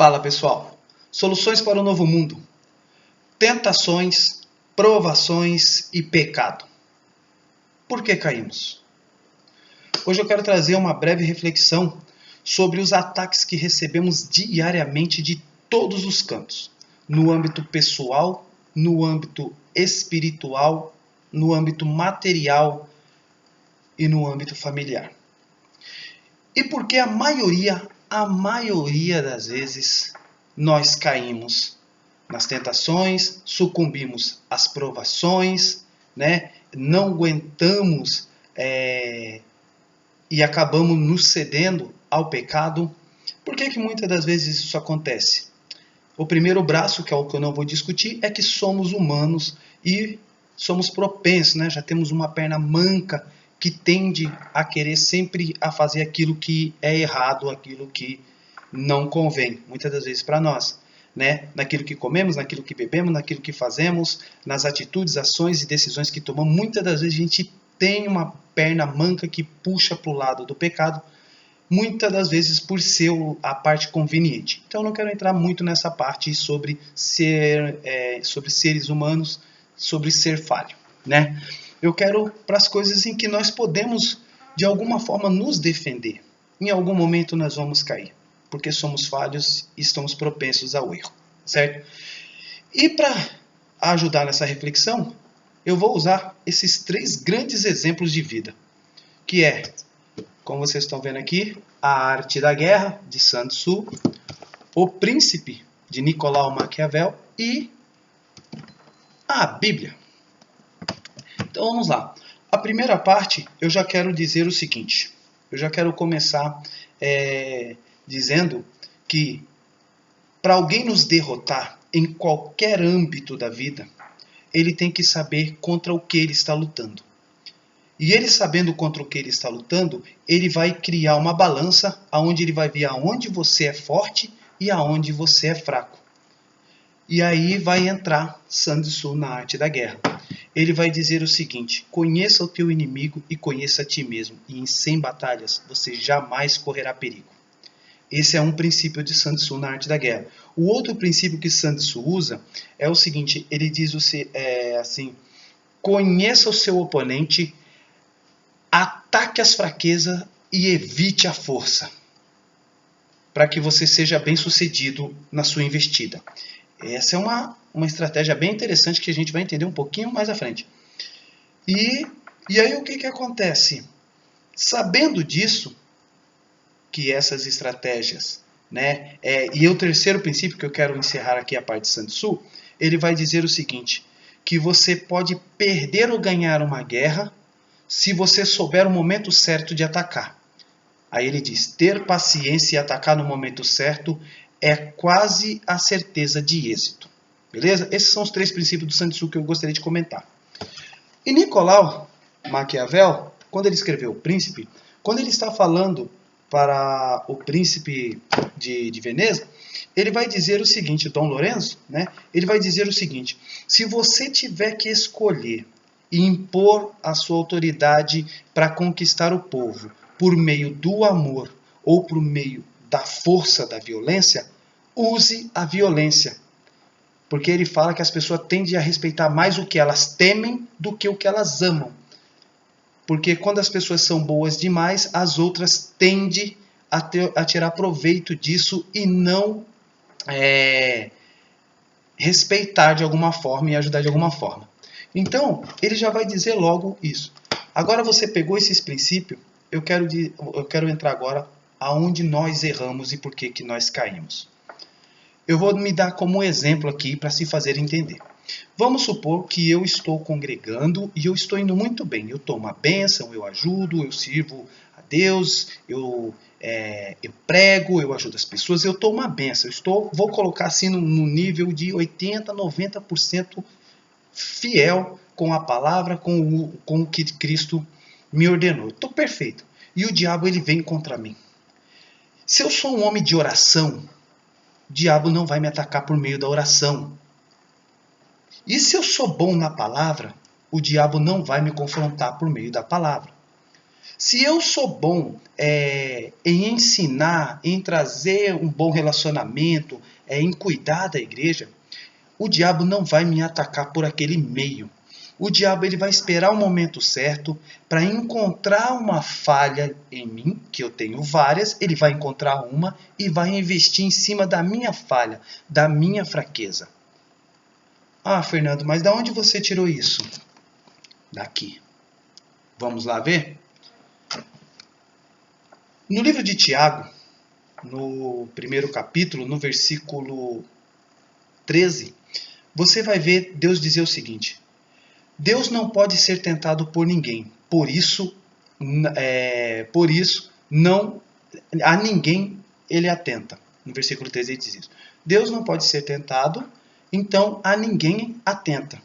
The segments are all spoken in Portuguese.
Fala pessoal, soluções para o novo mundo, tentações, provações e pecado. Por que caímos? Hoje eu quero trazer uma breve reflexão sobre os ataques que recebemos diariamente de todos os cantos, no âmbito pessoal, no âmbito espiritual, no âmbito material e no âmbito familiar. E por que a maioria das vezes nós caímos nas tentações, sucumbimos às provações, né? Não aguentamos e acabamos nos cedendo ao pecado. Por que muitas das vezes isso acontece? O primeiro braço, que é o que eu não vou discutir, é que somos humanos e somos propensos, né? Já temos uma perna manca que tende a querer sempre a fazer aquilo que é errado, aquilo que não convém, muitas das vezes para nós, né? Naquilo que comemos, naquilo que bebemos, naquilo que fazemos, nas atitudes, ações e decisões que tomamos, muitas das vezes a gente tem uma perna manca que puxa para o lado do pecado, muitas das vezes por ser a parte conveniente. Então eu não quero entrar muito nessa parte sobre seres humanos, sobre ser falho, né? Eu quero para as coisas em que nós podemos, de alguma forma, nos defender. Em algum momento nós vamos cair, porque somos falhos e estamos propensos ao erro, certo? E para ajudar nessa reflexão, eu vou usar esses 3 grandes exemplos de vida, que é, como vocês estão vendo aqui, A Arte da Guerra, de Sun Tzu, O Príncipe, de Nicolau Maquiavel e a Bíblia. Então vamos lá. A primeira parte eu já quero dizer o seguinte. Eu já quero começar dizendo que para alguém nos derrotar em qualquer âmbito da vida, ele tem que saber contra o que ele está lutando. E ele sabendo contra o que ele está lutando, ele vai criar uma balança onde ele vai ver aonde você é forte e aonde você é fraco. E aí vai entrar Sun Tzu na Arte da Guerra. Ele vai dizer o seguinte: conheça o teu inimigo e conheça a ti mesmo, e em 100 batalhas você jamais correrá perigo. Esse é um princípio de Sun Tzu na Arte da Guerra. O outro princípio que Sun Tzu usa é o seguinte: ele diz assim, conheça o seu oponente, ataque as fraquezas e evite a força, para que você seja bem sucedido na sua investida. Essa é uma estratégia bem interessante que a gente vai entender um pouquinho mais à frente. E aí o que acontece? Sabendo disso, que essas estratégias, né? E o terceiro princípio que eu quero encerrar aqui a parte de Sun Tzu, ele vai dizer o seguinte, que você pode perder ou ganhar uma guerra se você souber o momento certo de atacar. Aí ele diz, ter paciência e atacar no momento certo é quase a certeza de êxito. Beleza? Esses são os 3 princípios do Sun Tzu que eu gostaria de comentar. E Nicolau Maquiavel, quando ele escreveu O Príncipe, quando ele está falando para o príncipe de Veneza, ele vai dizer o seguinte, Dom Lorenzo, né? Ele vai dizer o seguinte, se você tiver que escolher e impor a sua autoridade para conquistar o povo por meio do amor ou por meio da força da violência, use a violência. Porque ele fala que as pessoas tendem a respeitar mais o que elas temem do que o que elas amam. Porque quando as pessoas são boas demais, as outras tendem a tirar proveito disso e não respeitar de alguma forma e ajudar de alguma forma. Então, ele já vai dizer logo isso. Agora você pegou esses princípios, eu quero entrar agora aonde nós erramos e por que nós caímos. Eu vou me dar como exemplo aqui para se fazer entender. Vamos supor que eu estou congregando e eu estou indo muito bem. Eu tomo a bênção, eu ajudo, eu sirvo a Deus, eu prego, eu ajudo as pessoas, eu tomo a bênção. Vou colocar assim no nível de 80%, 90% fiel com a palavra, com o que Cristo me ordenou. Estou perfeito. E o diabo ele vem contra mim. Se eu sou um homem de oração, o diabo não vai me atacar por meio da oração. E se eu sou bom na palavra, o diabo não vai me confrontar por meio da palavra. Se eu sou bom em ensinar, em trazer um bom relacionamento, em cuidar da igreja, o diabo não vai me atacar por aquele meio. O diabo ele vai esperar o momento certo para encontrar uma falha em mim, que eu tenho várias, ele vai encontrar uma e vai investir em cima da minha falha, da minha fraqueza. Ah, Fernando, mas da onde você tirou isso? Daqui. Vamos lá ver? No livro de Tiago, no primeiro capítulo, no versículo 13, você vai ver Deus dizer o seguinte: Deus não pode ser tentado por ninguém, por isso não a ninguém ele atenta. No versículo 13 ele diz isso. Deus não pode ser tentado, então a ninguém atenta.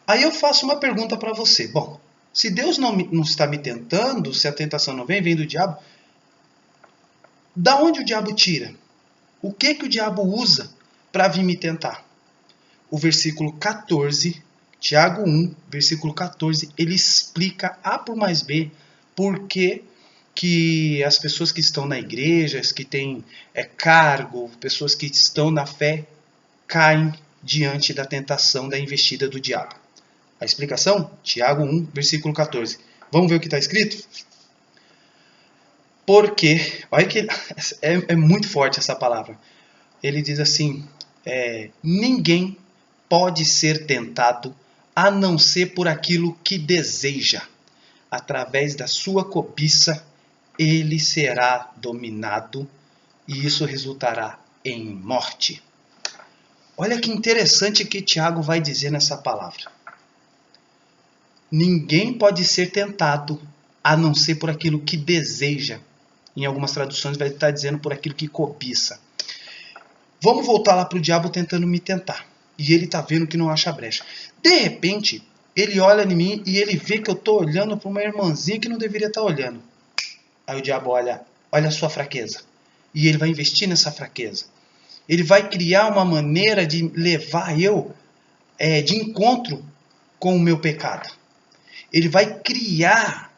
Aí eu faço uma pergunta para você. Bom, se Deus não está me tentando, se a tentação não vem do diabo, da onde o diabo tira? O que o diabo usa para vir me tentar? O versículo 14, Tiago 1, versículo 14, ele explica A por mais B por que as pessoas que estão na igreja, que têm cargo, pessoas que estão na fé, caem diante da tentação da investida do diabo. A explicação? Tiago 1, versículo 14. Vamos ver o que está escrito? Porque, olha que é muito forte essa palavra. Ele diz assim, ninguém pode ser tentado a não ser por aquilo que deseja. Através da sua cobiça, ele será dominado e isso resultará em morte. Olha que interessante que Tiago vai dizer nessa palavra. Ninguém pode ser tentado a não ser por aquilo que deseja. Em algumas traduções vai estar dizendo por aquilo que cobiça. Vamos voltar lá para o diabo tentando me tentar. E ele está vendo que não acha brecha. De repente, ele olha em mim e ele vê que eu estou olhando para uma irmãzinha que não deveria estar olhando. Aí o diabo olha a sua fraqueza. E ele vai investir nessa fraqueza. Ele vai criar uma maneira de levar eu de encontro com o meu pecado. Ele vai criar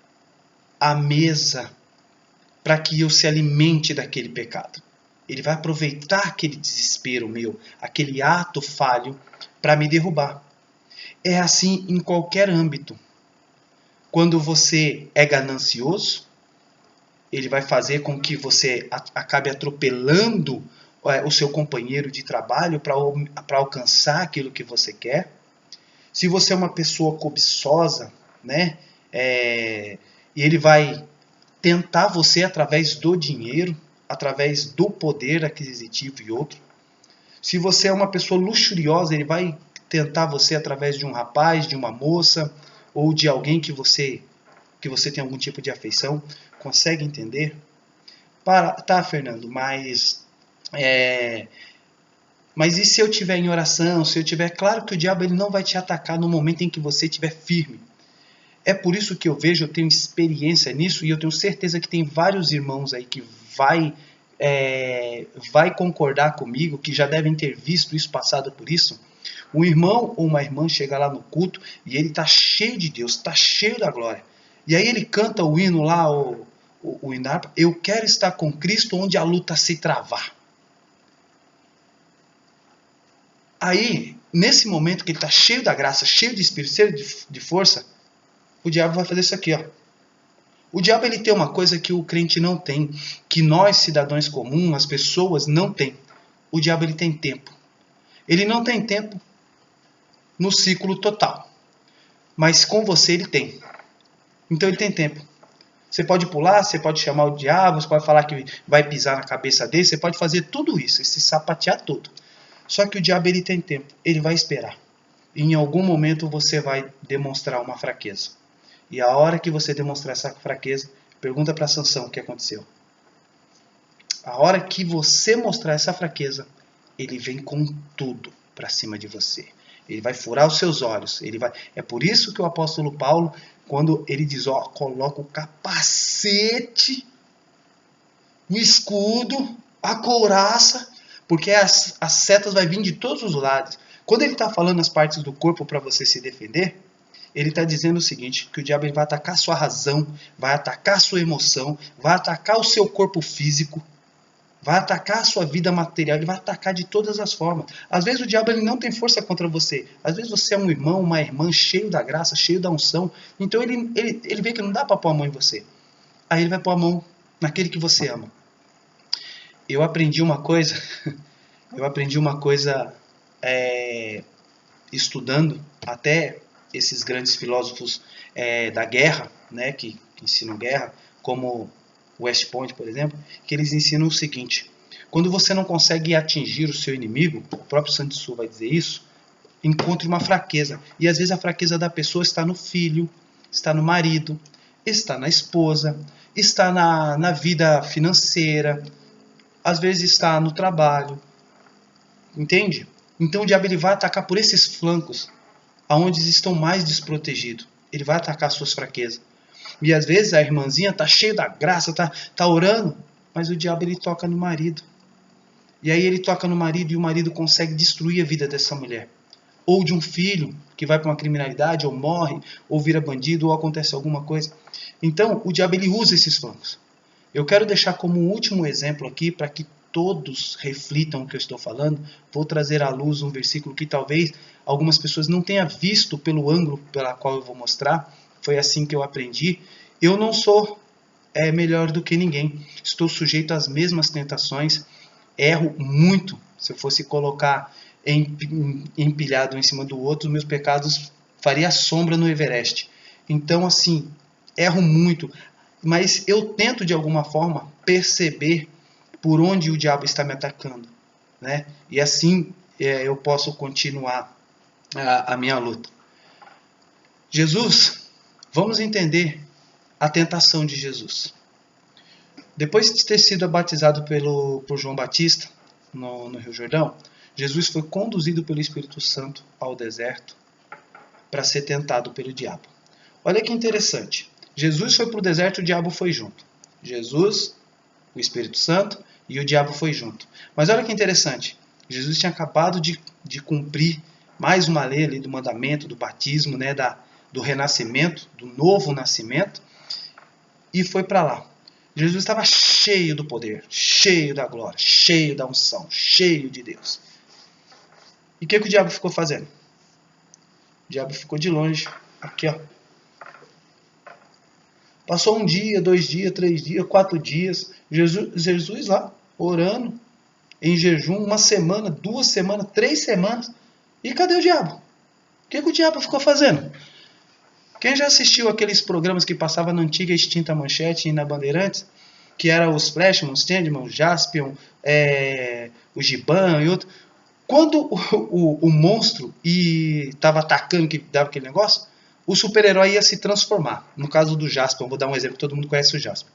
a mesa para que eu se alimente daquele pecado. Ele vai aproveitar aquele desespero meu, aquele ato falho, para me derrubar. É assim em qualquer âmbito. Quando você é ganancioso, ele vai fazer com que você acabe atropelando o seu companheiro de trabalho para alcançar aquilo que você quer. Se você é uma pessoa cobiçosa, né, e ele vai tentar você através do dinheiro, através do poder aquisitivo e outro. Se você é uma pessoa luxuriosa, ele vai tentar você através de um rapaz, de uma moça, ou de alguém que você tem algum tipo de afeição. Consegue entender? Tá, Fernando, mas e se eu estiver em oração, se eu tiver... Claro que o diabo ele não vai te atacar no momento em que você estiver firme. É por isso que eu tenho experiência nisso e eu tenho certeza que tem vários irmãos aí que vai concordar comigo, que já devem ter visto isso, passado por isso. Um irmão ou uma irmã chega lá no culto e ele está cheio de Deus, está cheio da glória. E aí ele canta o hino lá, o hino, eu quero estar com Cristo onde a luta se travar. Aí, nesse momento que ele está cheio da graça, cheio de espírito, cheio de força, o diabo vai fazer isso aqui, ó. O diabo ele tem uma coisa que o crente não tem, que nós cidadãos comuns, as pessoas não tem. O diabo ele tem tempo. Ele não tem tempo no ciclo total, mas com você ele tem. Então ele tem tempo. Você pode pular, você pode chamar o diabo, você pode falar que vai pisar na cabeça dele, você pode fazer tudo isso, esse sapatear tudo. Só que o diabo ele tem tempo, ele vai esperar. E em algum momento você vai demonstrar uma fraqueza. E a hora que você demonstrar essa fraqueza, pergunta para Sansão o que aconteceu. A hora que você mostrar essa fraqueza, ele vem com tudo para cima de você. Ele vai furar os seus olhos. É por isso que o apóstolo Paulo, quando ele diz, coloca o capacete, o escudo, a couraça, porque as setas vai vir de todos os lados. Quando ele está falando as partes do corpo para você se defender, ele está dizendo o seguinte, que o diabo ele vai atacar a sua razão, vai atacar a sua emoção, vai atacar o seu corpo físico, vai atacar a sua vida material, ele vai atacar de todas as formas. Às vezes o diabo ele não tem força contra você. Às vezes você é um irmão, uma irmã cheio da graça, cheio da unção. Então ele vê que não dá para pôr a mão em você. Aí ele vai pôr a mão naquele que você ama. Eu aprendi uma coisa estudando até esses grandes filósofos da guerra, né, que ensinam guerra, como West Point, por exemplo, que eles ensinam o seguinte: quando você não consegue atingir o seu inimigo, o próprio Sun Tzu vai dizer isso, encontre uma fraqueza. E às vezes a fraqueza da pessoa está no filho, está no marido, está na esposa, está na vida financeira, às vezes está no trabalho. Entende? Então o diabo ele vai atacar por esses flancos, aonde estão mais desprotegidos. Ele vai atacar suas fraquezas. E às vezes a irmãzinha está cheia da graça, tá orando, mas o diabo ele toca no marido. E aí ele toca no marido e o marido consegue destruir a vida dessa mulher. Ou de um filho que vai para uma criminalidade, ou morre, ou vira bandido, ou acontece alguma coisa. Então o diabo ele usa esses flancos. Eu quero deixar como um último exemplo aqui, para que todos reflitam o que eu estou falando. Vou trazer à luz um versículo que talvez algumas pessoas não tenham visto pelo ângulo pela qual eu vou mostrar. Foi assim que eu aprendi. Eu não sou melhor do que ninguém. Estou sujeito às mesmas tentações. Erro muito. Se eu fosse colocar empilhado em cima do outro, meus pecados faria sombra no Everest. Então, assim, erro muito. Mas eu tento, de alguma forma, perceber por onde o diabo está me atacando, né? E assim eu posso continuar a minha luta. Jesus, vamos entender a tentação de Jesus. Depois de ter sido batizado por João Batista no Rio Jordão, Jesus foi conduzido pelo Espírito Santo ao deserto para ser tentado pelo diabo. Olha que interessante. Jesus foi para o deserto e o diabo foi junto. Jesus, o Espírito Santo e o diabo foi junto. Mas olha que interessante. Jesus tinha acabado de cumprir mais uma lei ali do mandamento, do batismo, né, do renascimento, do novo nascimento, e foi para lá. Jesus estava cheio do poder, cheio da glória, cheio da unção, cheio de Deus. E o que o diabo ficou fazendo? O diabo ficou de longe, aqui ó. Passou 1 dia, 2 dias, 3 dias, 4 dias, Jesus lá, orando, em jejum, 1 semana, 2 semanas, 3 semanas. E cadê o diabo? O que o diabo ficou fazendo? Quem já assistiu aqueles programas que passavam na antiga extinta Manchete e na Bandeirantes, que eram os Flashman, os Changeman, o Jaspion, o Giban e outro. Quando o monstro estava atacando, que dava aquele negócio, o super-herói ia se transformar. No caso do Jaspion, vou dar um exemplo, todo mundo conhece o Jaspion.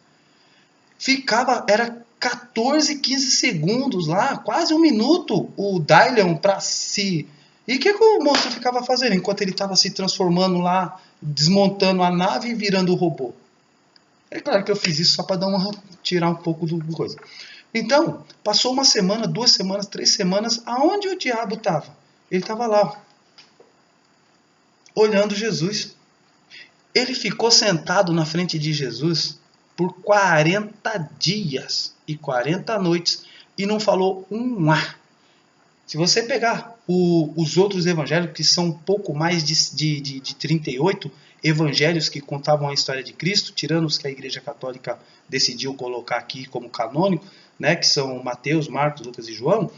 Era 14, 15 segundos lá, quase 1 minuto, o Dylion para se... E o que o monstro ficava fazendo enquanto ele estava se transformando lá, desmontando a nave e virando o robô? É claro que eu fiz isso só para tirar um pouco do coisa. Então, passou 1 semana, 2 semanas, 3 semanas, aonde o diabo estava? Ele estava lá, olhando Jesus. Ele ficou sentado na frente de Jesus por 40 dias e 40 noites e não falou um A. Se você pegar os outros evangelhos, que são um pouco mais de 38 evangelhos que contavam a história de Cristo, tirando os que a Igreja Católica decidiu colocar aqui como canônico, né, que são Mateus, Marcos, Lucas e João,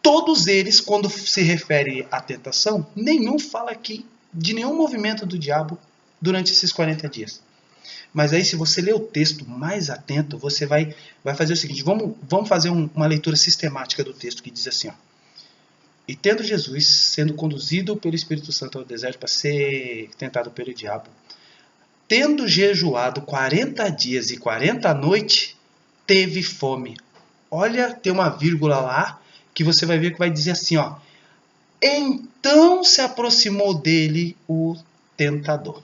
todos eles, quando se refere à tentação, nenhum fala aqui de nenhum movimento do diabo durante esses 40 dias. Mas aí, se você ler o texto mais atento, você vai fazer o seguinte, vamos fazer uma leitura sistemática do texto, que diz assim, ó: e tendo Jesus sendo conduzido pelo Espírito Santo ao deserto para ser tentado pelo diabo, tendo jejuado 40 dias e 40 noites, teve fome. Olha, tem uma vírgula lá, que você vai ver que vai dizer assim, ó: então se aproximou dele o tentador.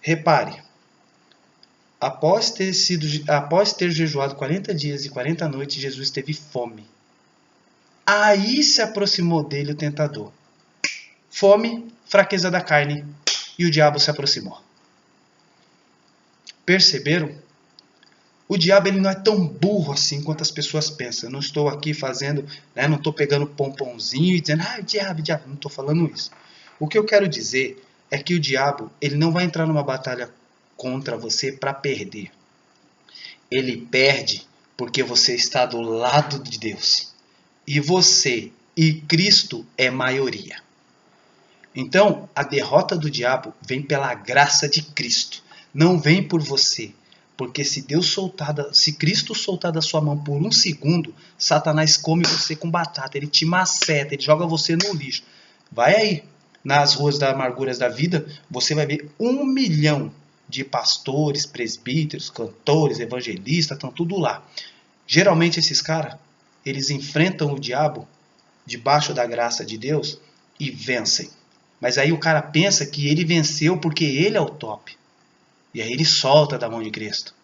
Repare, após ter jejuado 40 dias e 40 noites, Jesus teve fome. Aí se aproximou dele o tentador. fome, fraqueza da carne, e o diabo se aproximou. Perceberam? O diabo ele não é tão burro assim quanto as pessoas pensam. Eu não estou aqui fazendo, não estou pegando pomponzinho e dizendo, o diabo, não estou falando isso. O que eu quero dizer é que o diabo ele não vai entrar numa batalha contra você para perder. Ele perde porque você está do lado de Deus. E você e Cristo é maioria. Então, a derrota do diabo vem pela graça de Cristo. Não vem por você. Porque se Cristo soltar da sua mão por um segundo, Satanás come você com batata. Ele te maceta, ele joga você no lixo. Vai aí, nas ruas das amarguras da vida, você vai ver 1 milhão de pastores, presbíteros, cantores, evangelistas, estão tudo lá. Geralmente esses caras, eles enfrentam o diabo debaixo da graça de Deus e vencem. Mas aí o cara pensa que ele venceu porque ele é o top. E aí ele solta da mão de Cristo.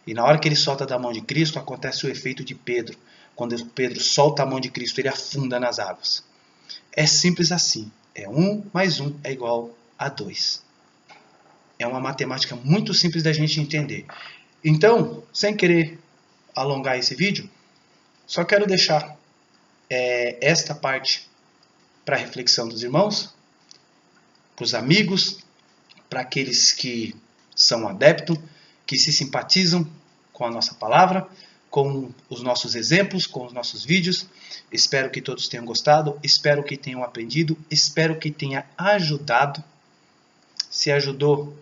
E na hora que ele solta da mão de Cristo, acontece o efeito de Pedro. Quando Pedro solta a mão de Cristo, ele afunda nas águas. É simples assim. 1 mais 1 é igual a 2. É uma matemática muito simples da gente entender. Então, sem querer alongar esse vídeo, só quero deixar esta parte para reflexão dos irmãos, para os amigos, para aqueles que são adeptos, que se simpatizam com a nossa palavra, com os nossos exemplos, com os nossos vídeos. Espero que todos tenham gostado, espero que tenham aprendido, espero que tenha ajudado. Se ajudou,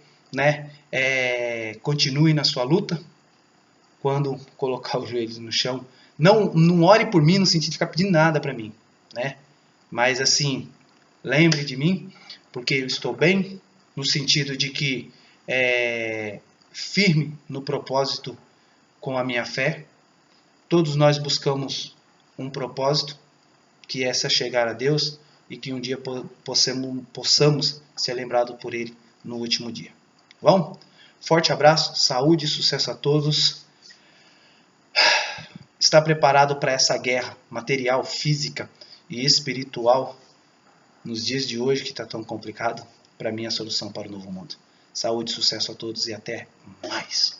continue na sua luta. Quando colocar os joelhos no chão, não ore por mim no sentido de ficar pedindo nada para mim, Mas assim, lembre de mim, porque eu estou bem, no sentido de que firme no propósito com a minha fé. Todos nós buscamos um propósito, que é chegar a Deus e que um dia possamos ser lembrados por Ele no último dia. Bom? Forte abraço, saúde e sucesso a todos. Está preparado para essa guerra material, física e espiritual nos dias de hoje que está tão complicado? Para mim, a solução para o novo mundo. Saúde e sucesso a todos e até mais.